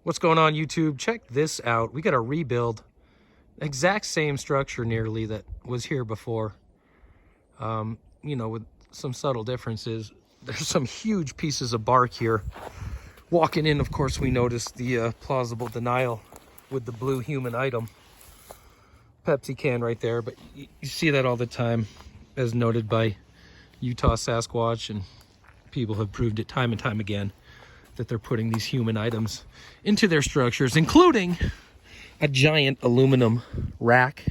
What's going on, YouTube? Check this out. We got a rebuild. Exact same structure nearly that was here before. You know, with some subtle differences. There's some huge pieces of bark here. Walking in, of course, we noticed the plausible denial with the blue human item. Pepsi can right there, but you see that all the time, as noted by Utah Sasquatch, and people have proved it time and time again that they're putting these human items into their structures, including a giant aluminum rack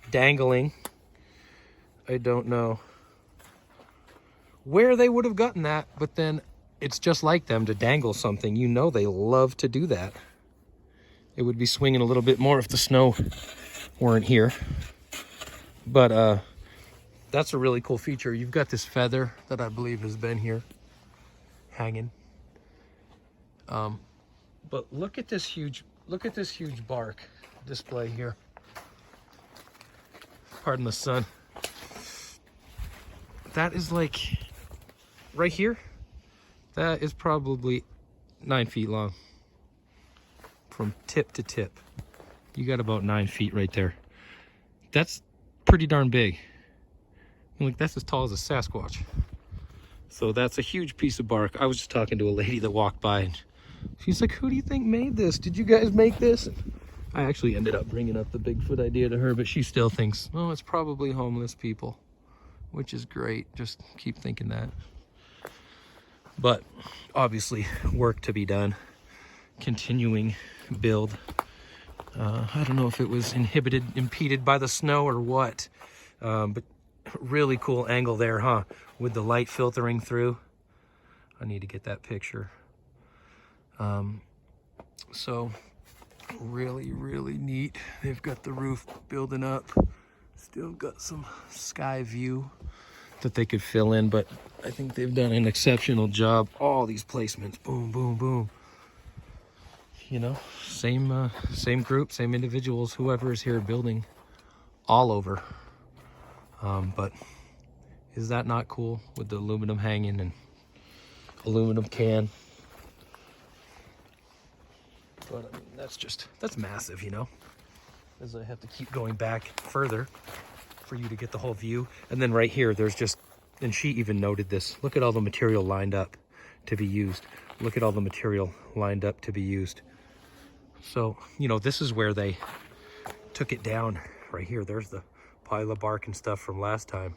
dangling. I don't know where they would have gotten that, but then it's just like them to dangle something. You know they love to do that. It would be swinging a little bit more if the snow weren't here. But that's a really cool feature. You've got this feather that I believe has been here hanging. But look at this huge bark display here. Pardon the sun. That is like right here. That is probably 9 feet long from tip to tip. You got about 9 feet right there. That's pretty darn big. Like, that's as tall as a Sasquatch. So that's a huge piece of bark. I was just talking to a lady that walked by, and she's like, who do you think made this? Did you guys make this? And I actually ended up bringing up the Bigfoot idea to her, but she still thinks, oh, it's probably homeless people, which is great. Just keep thinking that. But obviously work to be done. Continuing build. I don't know if it was impeded by the snow or what, but really cool angle there, huh? With the light filtering through. I need to get that picture. So really, really neat. They've got the roof building up. Still got some sky view that they could fill in, but I think they've done an exceptional job. All these placements, boom, boom, boom. You know, same group, same individuals, whoever is here building all over. But is that not cool with the aluminum hanging and aluminum can? But I mean, that's massive, you know, as I have to keep going back further for you to get the whole view. And then right here, there's just, and she even noted this, look at all the material lined up to be used. Look at all the material lined up to be used. So, you know, this is where they took it down right here. There's the pile of bark and stuff from last time.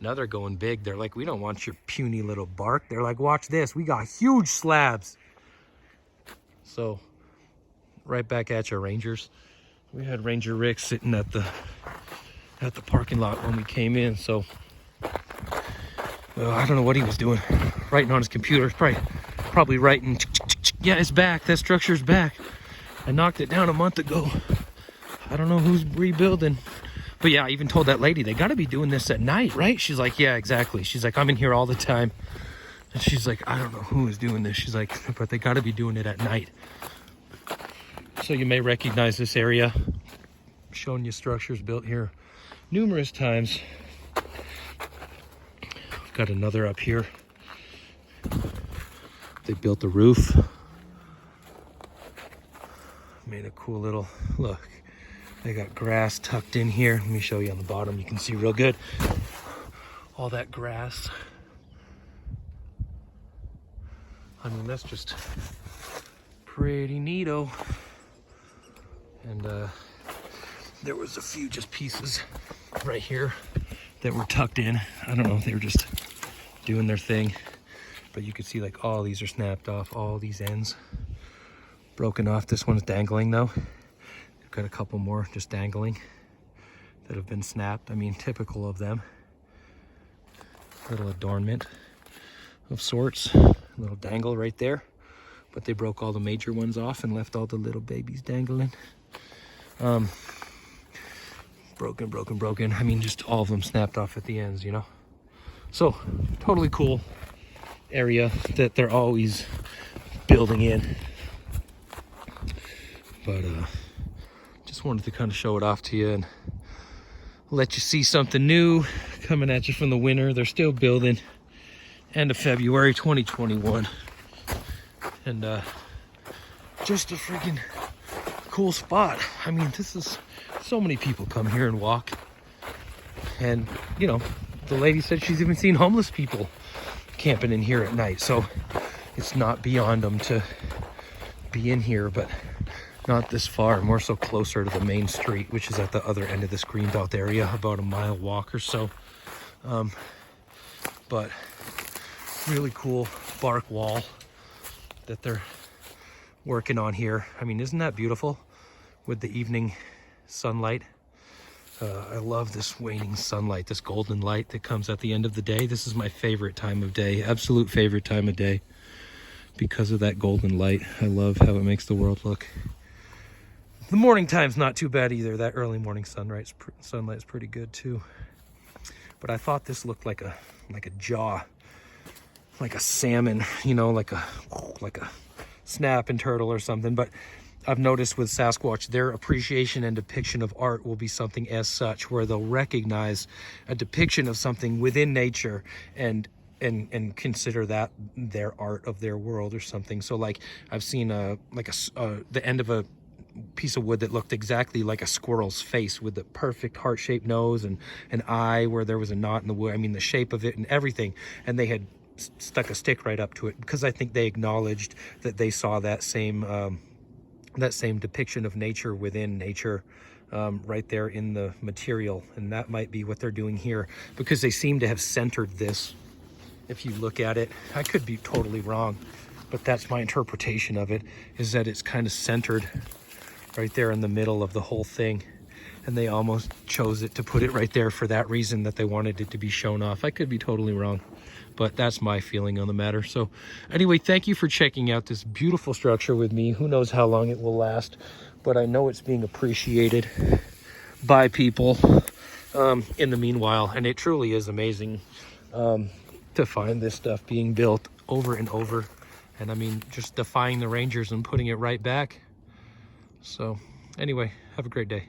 Now they're going big. They're like, we don't want your puny little bark. They're like, watch this. We got huge slabs. So right back at you, Rangers. We had Ranger Rick sitting at the parking lot when we came in. So I don't know what he was doing. Writing on his computer. Probably writing. Yeah, it's back. That structure's back. I knocked it down a month ago. I don't know who's rebuilding. But yeah, I even told that lady, they got to be doing this at night, right? She's like, yeah, exactly. She's like, I'm in here all the time. And she's like, I don't know who is doing this. She's like, but they got to be doing it at night. So you may recognize this area. I'm showing you structures built here numerous times. I've got another up here. They built the roof. Made a cool little look. They got grass tucked in here. Let me show you on the bottom. You can see real good. All that grass. I mean, that's just pretty neato. And there was a few just pieces right here that were tucked in. I don't know if they were just doing their thing, but you could see like all these are snapped off, all these ends broken off. This one's dangling though. We've got a couple more just dangling that have been snapped. I mean, typical of them. Little adornment of sorts. A little dangle right there. But they broke all the major ones off and left all the little babies dangling. Broken. I mean, just all of them snapped off at the ends, you know? So, totally cool area that they're always building in. But, just wanted to kind of show it off to you and let you see something new coming at you from the winter. They're still building. End of February 2021. And just a freaking cool spot. I mean, this is, so many people come here and walk. And, you know, the lady said she's even seen homeless people camping in here at night. So it's not beyond them to be in here, but not this far, more so closer to the main street, which is at the other end of this greenbelt area, about a mile walk or so. But really cool bark wall that they're working on here. I mean, isn't that beautiful with the evening sunlight? I love this waning sunlight, this golden light that comes at the end of the day. This is my favorite time of day, absolute favorite time of day, because of that golden light. I love how it makes the world look. The morning time's not too bad either. That early morning sunlight is pretty good too. But I thought this looked like a jaw, like a salmon, you know, like a snapping turtle or something. But I've noticed with Sasquatch, their appreciation and depiction of art will be something as such, where they'll recognize a depiction of something within nature and consider that their art of their world or something. So like I've seen the end of a piece of wood that looked exactly like a squirrel's face, with the perfect heart-shaped nose and an eye where there was a knot in the wood. I mean, the shape of it and everything. And they had stuck a stick right up to it, because I think they acknowledged that they saw that same depiction of nature within nature, right there in the material. And that might be what they're doing here, because they seem to have centered this. If you look at it, I could be totally wrong, but that's my interpretation of it, is that it's kind of centered right there in the middle of the whole thing. And they almost chose it to put it right there for that reason, that they wanted it to be shown off. I could be totally wrong, but that's my feeling on the matter. So anyway, thank you for checking out this beautiful structure with me. Who knows how long it will last, but I know it's being appreciated by people in the meanwhile. And it truly is amazing to find this stuff being built over and over. And I mean, just defying the rangers and putting it right back. So anyway, have a great day.